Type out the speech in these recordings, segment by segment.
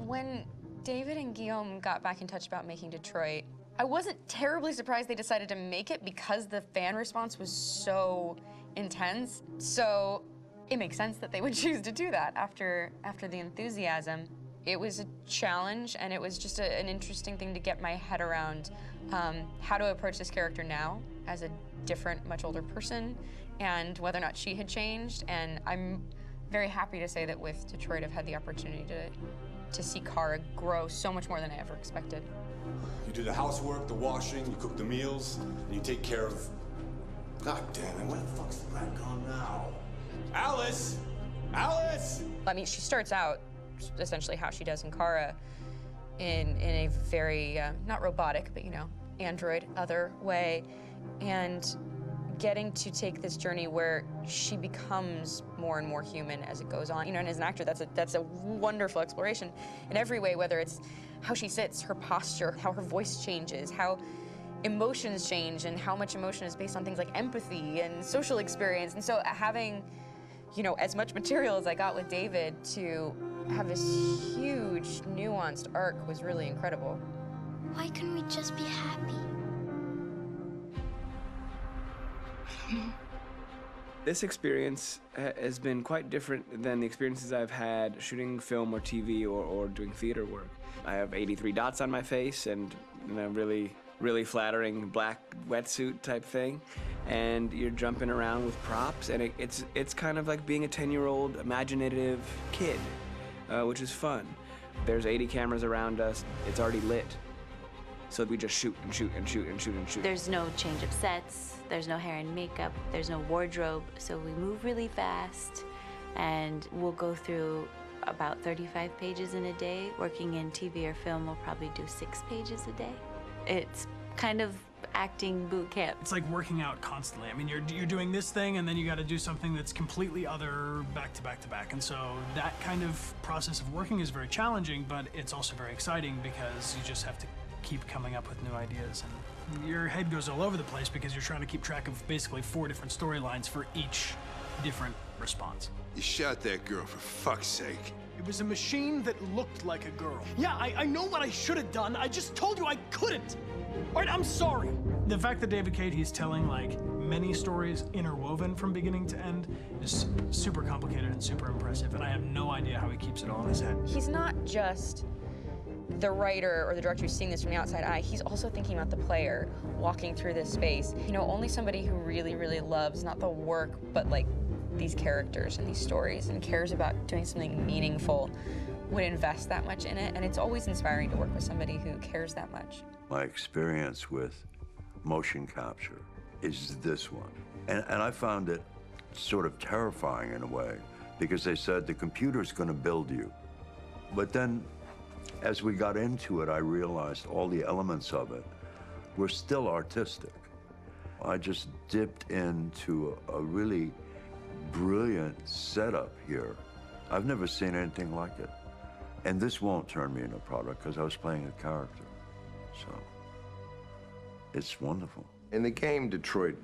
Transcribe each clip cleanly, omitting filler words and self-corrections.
When David and Guillaume got back in touch about making Detroit, I wasn't terribly surprised they decided to make it because the fan response was so intense. So it makes sense that they would choose to do that after the enthusiasm. It was a challenge, and it was just an interesting thing to get my head around how to approach this character now as a different, much older person, and whether or not she had changed. And I'm very happy to say that with Detroit, I've had the opportunity to see Kara grow so much more than I ever expected. You do the housework, the washing, you cook the meals, and you take care of... God damn it, where the fuck's the rat gone now? Alice! Alice! I mean, she starts out essentially how she does in Kara in a very, not robotic, but, you know, android other way, and getting to take this journey where she becomes more and more human as it goes on. You know, and as an actor, that's a wonderful exploration in every way, whether it's how she sits, her posture, how her voice changes, how emotions change, and how much emotion is based on things like empathy and social experience. And so having, you know, as much material as I got with David to have this huge, nuanced arc was really incredible. Why couldn't we just be happy? This experience has been quite different than the experiences I've had shooting film or TV or doing theater work. I have 83 dots on my face and a really flattering black wetsuit type thing, and you're jumping around with props, and it's kind of like being a 10-year-old imaginative kid, which is fun. There's 80 cameras around us. It's already lit. So we just shoot and shoot and shoot and shoot and shoot. There's no change of sets, there's no hair and makeup, there's no wardrobe, so we move really fast, and we'll go through about 35 pages in a day. Working in TV or film, we'll probably do 6 pages a day. It's kind of acting boot camp. It's like working out constantly. I mean, you're doing this thing, and then you got to do something that's completely other back to back to back. And so that kind of process of working is very challenging, but it's also very exciting because you just have to keep coming up with new ideas, and your head goes all over the place because you're trying to keep track of basically 4 different storylines for each different response. You shot that girl, for fuck's sake. It was a machine that looked like a girl. Yeah, I know what I should have done. I just told you I couldn't. All right, I'm sorry. The fact that David Cade, he's telling like many stories interwoven from beginning to end is super complicated and super impressive, and I have no idea how he keeps it all in his head. He's not just the writer or the director who's seeing this from the outside eye, he's also thinking about the player walking through this space. You know, only somebody who really, really loves not the work, but like these characters and these stories and cares about doing something meaningful would invest that much in it. And it's always inspiring to work with somebody who cares that much. My experience with motion capture is this one. And I found it sort of terrifying in a way, because they said the computer's gonna build you. But then, as we got into it, I realized all the elements of it were still artistic. I just dipped into a really brilliant setup here. I've never seen anything like it. And this won't turn me into a product because I was playing a character. So, it's wonderful. In the game, Detroit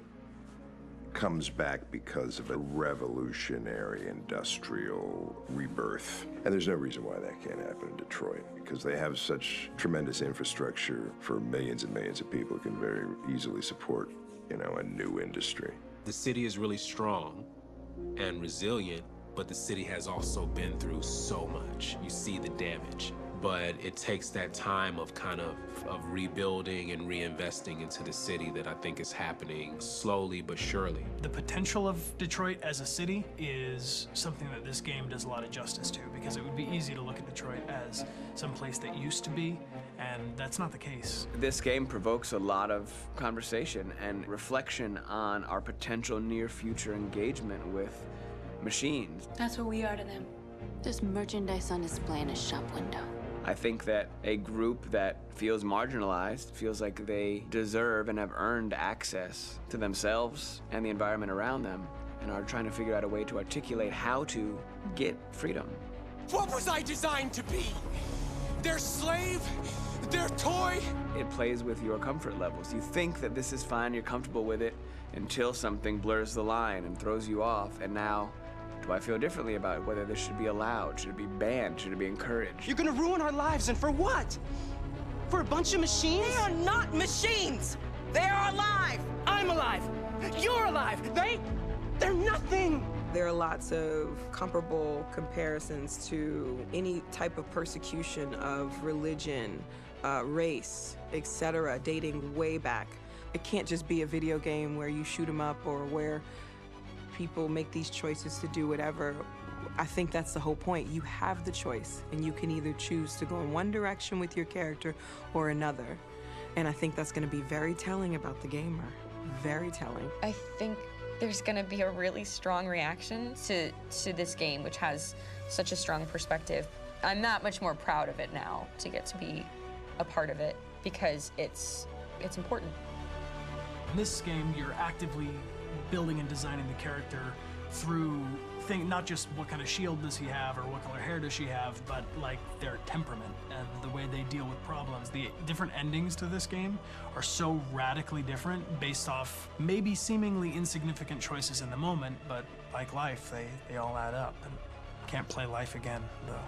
comes back because of a revolutionary industrial rebirth. And there's no reason why that can't happen in Detroit, because they have such tremendous infrastructure for millions and millions of people who can very easily support, you know, a new industry. The city is really strong and resilient, but the city has also been through so much. You see the damage. But it takes that time of kind of rebuilding and reinvesting into the city that I think is happening slowly but surely. The potential of Detroit as a city is something that this game does a lot of justice to, because it would be easy to look at Detroit as some place that used to be, and that's not the case. This game provokes a lot of conversation and reflection on our potential near-future engagement with machines. That's what we are to them. There's merchandise on display in a shop window. I think that a group that feels marginalized, feels like they deserve and have earned access to themselves and the environment around them, and are trying to figure out a way to articulate how to get freedom. What was I designed to be? Their slave? Their toy? It plays with your comfort levels. You think that this is fine, you're comfortable with it, until something blurs the line and throws you off, and now Do I feel differently about whether this should be allowed? Should it be banned? Should it be encouraged? You're gonna ruin our lives, and for what? For a bunch of machines? They are not machines! They are alive! I'm alive! You're alive! They're nothing! There are lots of comparable comparisons to any type of persecution of religion, race, etc., dating way back. It can't just be a video game where you shoot 'em up or where people make these choices to do whatever. I think that's the whole point. You have the choice, and you can either choose to go in one direction with your character or another. And I think that's going to be very telling about the gamer. Very telling. I think there's going to be a really strong reaction to this game, which has such a strong perspective. I'm that much more proud of it now to get to be a part of it because it's important. In this game, you're actively building and designing the character through not just what kind of shield does he have or what color hair does she have, but like their temperament and the way they deal with problems. The different endings to this game are so radically different based off maybe seemingly insignificant choices in the moment, but like life, they all add up. And can't play life again, though.